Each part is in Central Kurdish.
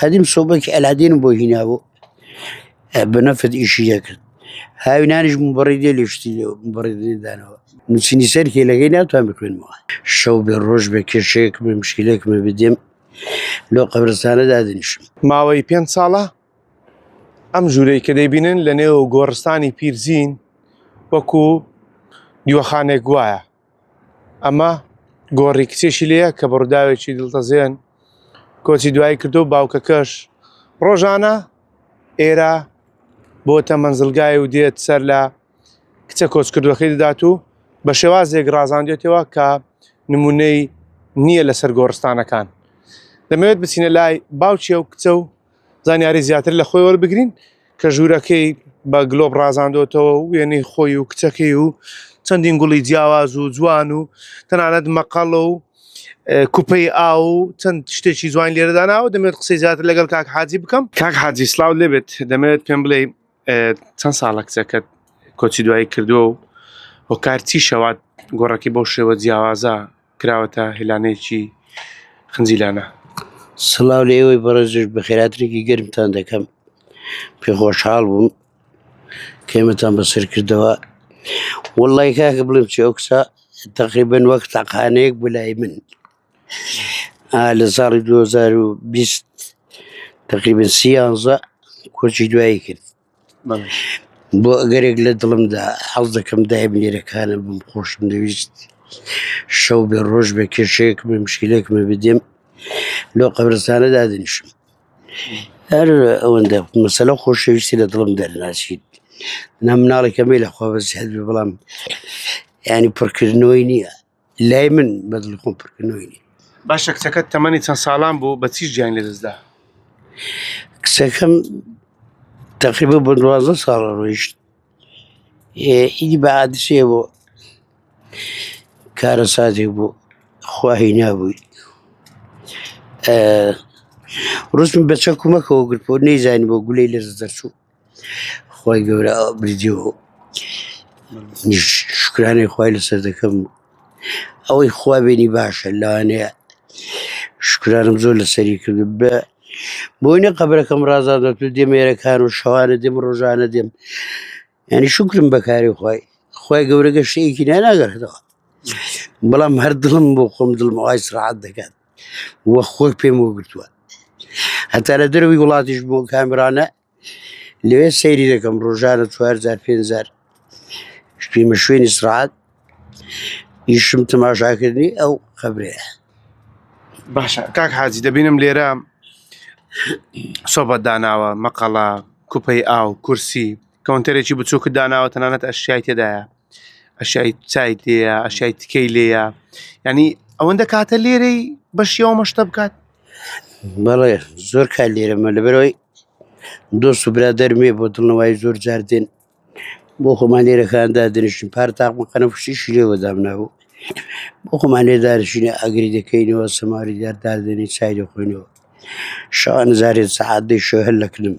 قديم صوبك العدين بو هنا بو بنفذ إشي كرد هاي نانج مبردي اللي يشتي مبردي دانا نسيني سركي لقينا تام بكون معه شو بالروج بكشيك بمشكلك ما بديم لو قبرستانە دادنیشم ماوەی 5 ساڵە ئەم ژوورەی کە دەیبینن لە نێو گۆڕستانی پیرزین وەکو دیوەخانێک گوایە ئەمە گۆڕی کچێشی لێیە کە بەڕووداوێکی دڵتەزێن کۆچی دوایی کردو باوکەکەش ڕۆژانە ئێرە بۆتە مەنزڵگای و دێت سەر لە کچە کۆچکردوەکەی دەدات و بە شێوازێک ڕازاندێتەوە کە نمونەی نییە لەسەر گۆڕستانەکان دەمەوێت بچینە لای باوچی ئەو کچە و زانیاری زیاتر لە خۆی وەربگرین کە ژوورەکەی بە گلۆب ڕازاندۆتەوە و وێنەی خۆی و کچەکەی و چەندین گوڵی جیاواز و جوان و تەنانەت مەقەڵ و کوپەی ئاو و چەند شتێکی جوان لێرەداناوە دەمەوێت قسەی زیاتر لەگەڵ کاک حاجی بکەم کاک حاجی سڵاو لێبێت دەمەوێت پێم بڵێ چەند ساڵە کچەکەت کۆچی دوایی کردووە و بۆ کار چی شەوات گۆڕەکەی بەو شێوە جیاوازە کراوەتە هێلانەیەکی خنجیلانە سڵاو لە ئێوەی بەڕێزش بە خێراتێکی گەرمتان دەکەم پێ خۆشحاڵ بووم کێمەتان بەسەر کردەوە وەڵڵی کاکە بڵێم چی ئەو کچە تەقریبەن وەک تەقانەیەک بوو لای من لە ساڵی 2020 تقریبا 11 کۆچی دوایی کرد بۆ ئەگەرێک لە دڵمدا حەز دەکەم دایم لێرەکانە بم خۆشم دەویست شەو بێ ڕۆژ بێ کێشەیەک بێ مشکلێکمە بدێم لۆ قەبرستانە دادنیشم هەر ئەوەندە مەسەلە خۆشەویستی لە دڵم دەرناچیت نامناڵێکە مەی لەخوا بەزیاد بێ بەڵام ینی پڕکردنەوەی نییە لای من بەدڵی خۆم پڕکردنەوەی نییە باشە کچەکەت تەمەنی چەند ساڵان بوو بە چیش گیان لێدەستدا کچەکەم تقریبا بۆ 12 ساڵە ڕۆیشت ئیدی بە عادسێ بۆ کارە ساتێک بوو خواهی نابووی ڕستم بە چەک کومەکەوە گرتبۆ نەیزانی بۆ گولەی لەرز دەرچوو خی گەورە بریدیەوە شکرانەی خوای لەسەر دەکەم ئەوەی خوا بینی باشە لەوانەیە شکرانم زۆر لەسەری کرد بە بۆینە قەبرەکەم ڕازاندەت و دێم ئێرەکان و شەوانە دێم ڕۆژانە دێم ینی شکرم بەکاری خی گەورەگە شتێکی ناناگەڕێتەوە بەڵام هەر دڵم بۆ خۆم دڵم ئەوای سراحەت دەکات وە خۆی پێم وەگرتووە هەتا لە دەروی وڵاتیش بۆ کامرانە لەوێ سەیری دەکەم ڕۆژانە 4000-5000 پێمە شوێنی سراحەت ئیشم تەماشاکردنی ئەو قەبرەیە باشە کاک حاجی دەبینم لێرە سۆبەت داناوە مەقەڵە کوپەی ئاو کورسی کەونتەرێکی بچووکت داناوە تەنانەت ئەشیای تێدایە ئەشیای چای لێیە ئەشیای تکەی لێیە ینی ئەوەندە کاتە لێرەی بەشیەوە مەشتە بکات بەڵێ زۆر کار لێرەمە لەبەرەوەی دۆست و برادەرمێ بۆ دڵنەوەی زۆر جاردێن بۆ خۆمان لێرەکاندا دەنیشتین پارتاقمە قەنەفشتیشی لێوە دامنابوو بۆ خۆمان لێ دارشینە ئەگری دەکەینەوە سەماری داردادێنی چای دەخۆینەوە شەوان نزارێت سەعات دەی شۆ هەر لەکردم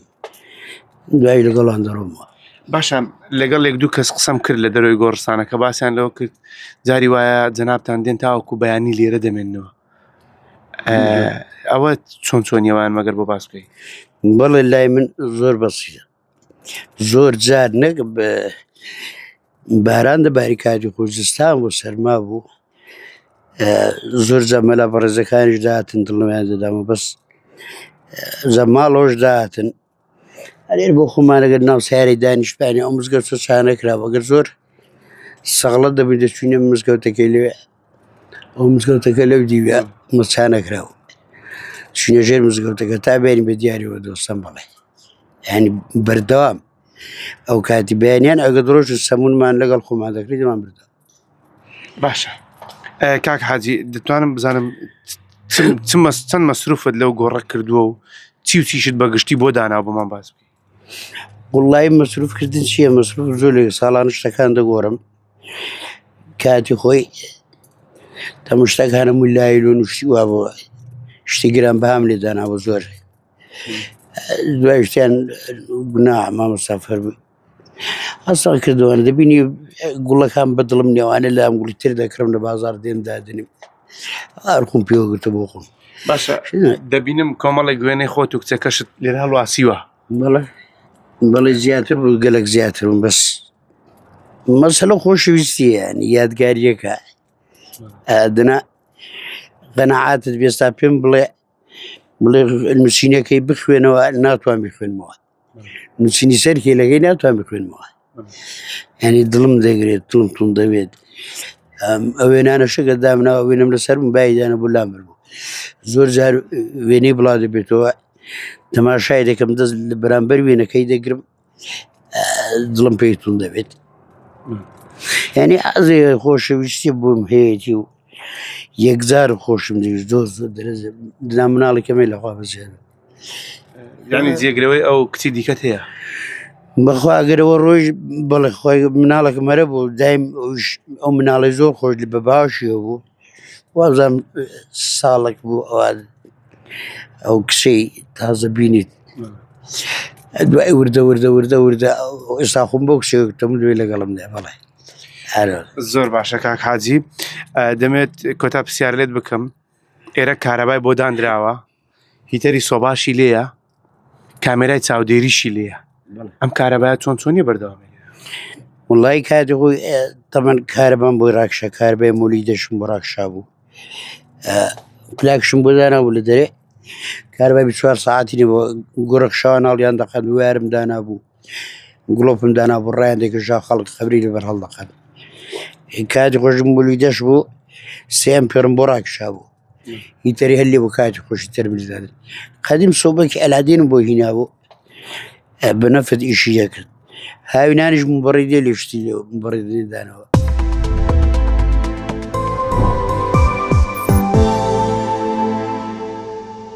دوایی لەگەڵان دەڕۆمەوە باشە لەگەڵ یەک دوو کەس قسەم کرد لە دەروی گۆڕستانەکە باسییان لەوە کرد جاری وایە جەنابتان دێن تاوەکو بەیانی لێرە دەمێننەوە ئەوە چۆنیەوەیان مەگەر بۆ باس بکەی بەڵێ لای من زۆر بەسیە زۆر جار نەک باران دەباری کاتی خۆزستان بۆ سەرما بوو زۆر جەمەلا بەڕێزەکانیش داهاتن دڵنەوەیان دەدامە بەس زەماڵەوەش داهاتن هەرێر بۆ خۆمانەگەر ناو سیارەی دانیشتپانی ئەو مزگەوت چانەکراوە ئەگەر زۆر سەغڵەت دەبێت دەچوینە مزگەوتەکەی لەوێ ئەو مزگەوتەکە لەو دیوە مەچانەکراوە چونە ژێر مزگەوتەکە تا بێنی بە دیاریەوە دۆستم بڵێ ینی بەردەوام ئەو کاتی بەیانیان ئەگە دڕۆژ سەمونمان لەگەڵ خۆمان دەکرێت دەمان بردەوە باشە کاک حاجی دەتوانم بزانم چەند مەسروفت لەو گۆڕە کردووە و چی و چیشت بەگشتی بۆ داناوە بۆمان باس بکەی وڵڵی مەسروفکردن چییە مەسروف زۆر لێ ساڵان شتەکان دەگۆڕم کاتی خۆی تەمشتەکانە مولایلۆ نوشتی وا بۆ شتی گران بەهام لێ داناوە زۆر دوای شتیان گوناح مامەسافەر بووی ئەستا کردوانە دەبینی گوڵەکان بەدڵم نێوانە لە ئەم گوڵی تر دەکڕم لە بازار دێن دادنیم هەر خۆم پێوەگرتە بۆ خۆم باشە دەبینم کۆمەڵی گوێنەی خۆت و کچەکەشت لێرە هەڵواسیوە بەڵێ زیاتر بوو گەلک زیاتر بوو بەس مەسەلە خۆشەویستیە ینی یادگاریەکە ئەدنا قەنەعاتت بێستا پێم بڵێ نووسینەکەی بخوێنەوە ناتوان بخوێنمەوە نووسینی سەرکێلەکەی ناتوان بخوێنمەوە ینی دڵم دەگرێت دڵم تون دەوێت ئەوێنانە شەکە دامناوە وێنم لەسەر من بایدانە بوو لام بوو زۆر جار وێنەی بڵاو دەبێتەوە تەماشای دەکەم دەست لە بەرامبەر وێنەکەی دەگرم دڵم پێی تون دەبێت ینی ئازێ خۆشەویستی بووم هەیەی و یەکجار خۆشم دەویست زۆر زۆر دەرەزە دنا مناڵێکەمە لەخوا بەزێن ینی جێگرەوەی ئەو کچی دیکەت هەیە بەخوا ئەگەرەوە ڕۆژ بەڵێ خۆی مناڵێکە مەرە بوو دایم ئەو مناڵی زۆر خۆش لە بە باشیەوە بوو وازانم ساڵێک بوو ئەو کسەی تازە بینیت دوای وردە ئێستا خۆم بۆ کسێکتەم دوێ لەگەڵمدا بەڵێ زۆر باشە کاک حاجی دەمێت کۆتا پرسیار لێت بکەم ئێرە کارەبای بۆ دانراوە هیتەری سۆباشی لێیە کامێرای چاودێریشی لێیە ئەم کارەبایە چۆنیە بەردەوامێ وڵی کاتی خۆی تەمەەن کارەبان بۆی ڕاکشە کاربای مولی دەشم بۆ ڕاکشا بوو پلاکشم بۆ دانابوو لە دەرێ کاربای 24 ساعتی بۆ گۆڕەخشاوە ناڵیان دەقەت وارم دانابوو گڵۆپم دانابوو ڕایان دەکەژا خەڵک خەبری لەبەر هەڵدەقەت کاتی خۆشم مولی دەش بوو سێم پێرم بۆ ڕاکشا بوو هیتەری هەلێ بۆ کاتی خۆشی تەرمیزدان قەدیم سۆبەکی ئەلادین بۆ هینا بوو بە نەفت ئیشی دەکرد هاوینانیش بڕی دێ لێشتی بڕی دانەوە